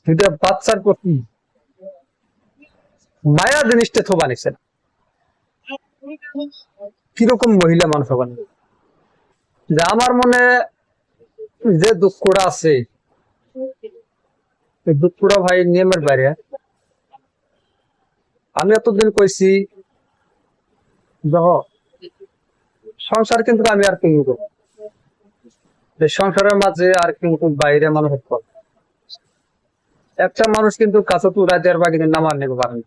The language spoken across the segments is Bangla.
দুইটা বাচ্চার প্রতি মায়া জিনিসটা থোবা নিছে না। কিরকম মহিলা মানুষ হবেন যে আমার মনে যে দুঃখটা আছে, দুঃখটা ভাই নিয়মের বাইরে। আমি এতদিন কইছি সংসার কিন্তু আমি আর কিন্তু সংসারের মাঝে আর কিন্তু বাইরে মানুষ একটা মানুষ কিন্তু কাছে তো রাতের বা কিন্তু নামার নেবে পারেন।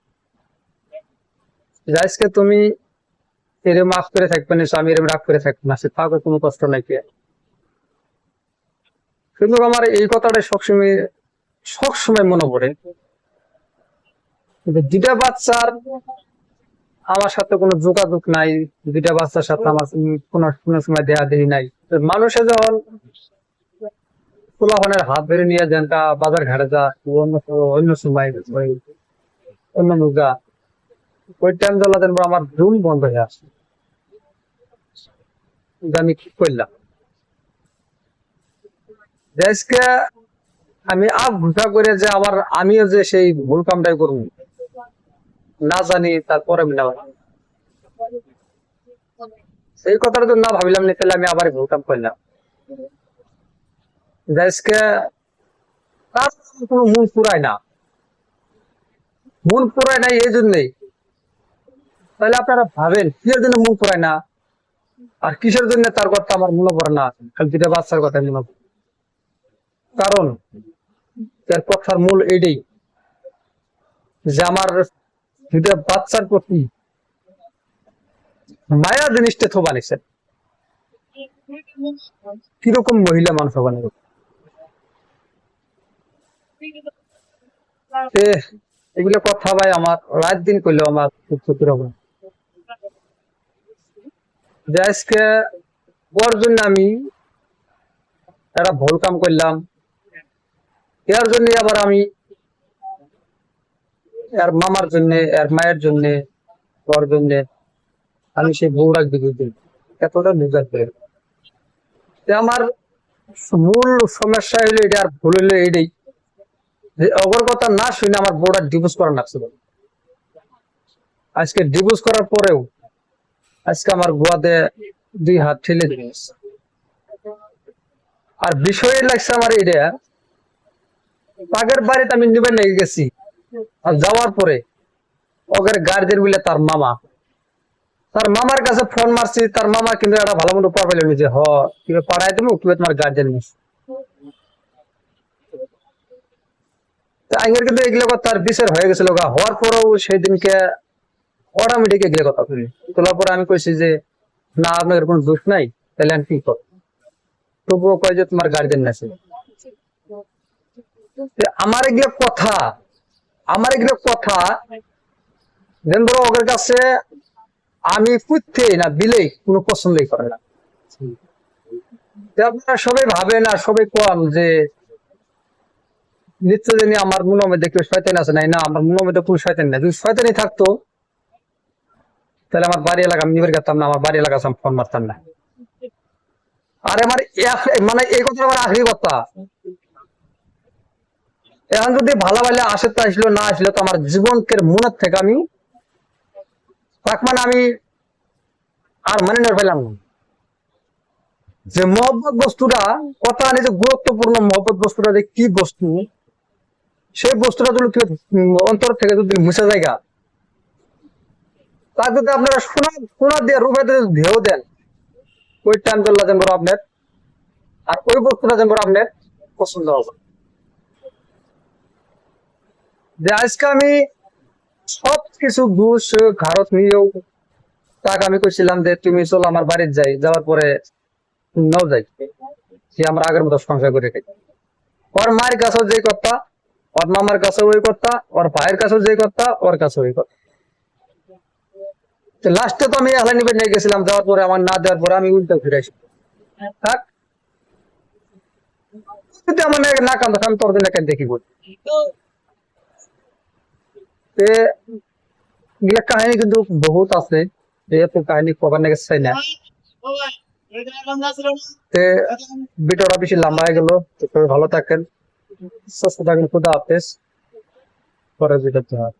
আজকে তুমি এরম মাফ করে থাকবে না, আমি এরম রাগ করে থাকবে না, সে থাকবে কোনো কষ্ট নাই। কিন্তু আমার এই কথাটা সবসময় মনে পড়ে, দুইটা বাচ্চার আমার সাথে কোনো যোগাযোগ নাই, দুইটা বাচ্চার সাথে আমার কোনো সময় দেয়া দেরি নাই। মানুষে যখন পোলাপানের হাত ধরে নিয়ে যান তা বাজার ঘাটে যা অন্য সময় অন্য মুগা ওই টাইম জ্বলা দেন আমার রুম বন্ধ হয়ে আসে। আমি কি করলাম আজকে আমি আপ ঘুষা করে যে আবার আমিও যে সেই ভুল কামটাই করব না জানি, তারপরে আমি না সেই কথাটা তো না ভাবিলাম না, তাহলে আমি আবার ভুল কাম করলাম। আজকে তার কোনো মন পুরায় না, মন পুরায় না এই জন্যই। তাহলে আপনারা ভাবেন কিসের জন্য মন পুরায় না আর কিসের জন্য তার কথা আমার মনে পড়ে না, খালি দুইটা বাচ্চার কথা মনে পড়ে। কারণ তার কথার মূল এটাই যে আমার দুইটা বাচ্চার প্রতি মায়া জিনিসটা থোবা নিছে। কিরকম মহিলা মানুষ হবেন এগুলো কথা ভাই আমার রাত দিন করলেও আমার খুব ক্ষতির হবে। যে আজকে ওর জন্য আমি একটা ভুল কাম করলাম, এর জন্য আবার আমি এর মামার জন্য এর মায়ের জন্য ওর জন্য আমি সেই বউ রাখবি এতটা বুঝাতে। আমার মূল সমস্যা হইলো এটা, আর ভুল হইলো এটাই যে অগর কথা না শুনে আমার বউটা ডিভোর্স করা লাগছিল। আজকে ডিভোর্স করার পরেও আজকে আমার গোয়াতে দুই হাত ঠেলে দিয়েছে। আর বিষয় লাগছে আমার এটা, পাগের বাড়িতে আমি নিবে নিয়ে গেছি, আর যাওয়ার পরে ওদের গার্জেন বলে তার মামা, তার মামার কাছে ফোন মারছি, তার মামা কিন্তু একটা ভালো মতো পার পেলেন যে তুমি পাড়ায় তুমি তুমি তোমার গার্জেন মিস। আগের কিন্তু এগুলো কথা তার বিচার হয়ে গেছিল, হওয়ার পরেও সেই দিনকে অটোমেটিক এগুলো কথা বলি তোলার পরে আমি কইছি যে না আপনাদের কোনো দোষ নাই, তাহলে আমি কি কর। তবুও কয় যে তোমার গার্জেন আছে। আমার এগুলো কথা যেন ধরো ওদের কাছে আমি পুঁততে না দিলেই কোনো পছন্দই করে না। আপনারা সবাই ভাবেন আর সবাই কম যে নিশ্চয় জানি আমার মনের মধ্যে কেউ শয়তান আছে নাই, না আমার মনের মধ্যে কোনো শয়তান নাই। যদি শয়তানি থাকতো তাহলে আমার বাড়ি এলাকা আমি নিবে গেতাম না, আমার বাড়ি এলাকা ফোন মারতাম না। আর আমার মানে এই কথা আমার আখরি কথা, এখন যদি ভালো ভালো আসে তো আসলো, না আসলো তো আমার জীবনকে মনের থেকে আমি তাক মানে আমি আর মানে না পেলাম না যে মহব্বত বস্তুটা কথা আনি যে গুরুত্বপূর্ণ মহব্বত বস্তুটা যে কি বস্তু, সেই বস্তুটা যদি অন্তর থেকে যদি মুছে জায়গা, তার যদি আপনারা সোনা দিয়ে রূপে ঢেউ দেন, ওই টাইম চল্লা যেন আপনার আর ওই বস্তুটা যেন আপনার পছন্দ হবে। যে আজকে আমি সবকিছু ঘুষ ঘাড়ত নিয়েও তাকে আমি কইছিলাম যে তুমি চলো আমার বাড়িতে যাই, যাওয়ার পরে নাও যাই সে আমরা আগের মতো সংসার করে খাই। ওর মায়ের কাছেও যে কথা, ওর মামার কাছেও ওই কথা, ওর ভাইয়ের কাছেও যে কথা, ওর কাছেও ওই কথা। লাস্টে তো আমি এহলা নিবে নিয়ে গেছিলাম, যাওয়ার পরে আমার না দেওয়ার পরে আমি উল্টা ফিরে আসি। থাক যদি আমার না কান্দ আমি তোর দিন কেন দেখি বলি। এগুলা কাহিনী কিন্তু বহুত আছে, এত কাহিনী কবার নাকি চাই না। ভিডিওটা বেশি লম্বা হয়ে গেল, ভালো থাকেন। সুস্থ থাকবেন, খুদা হাফেজ, পরে ভিডিওতে হয়।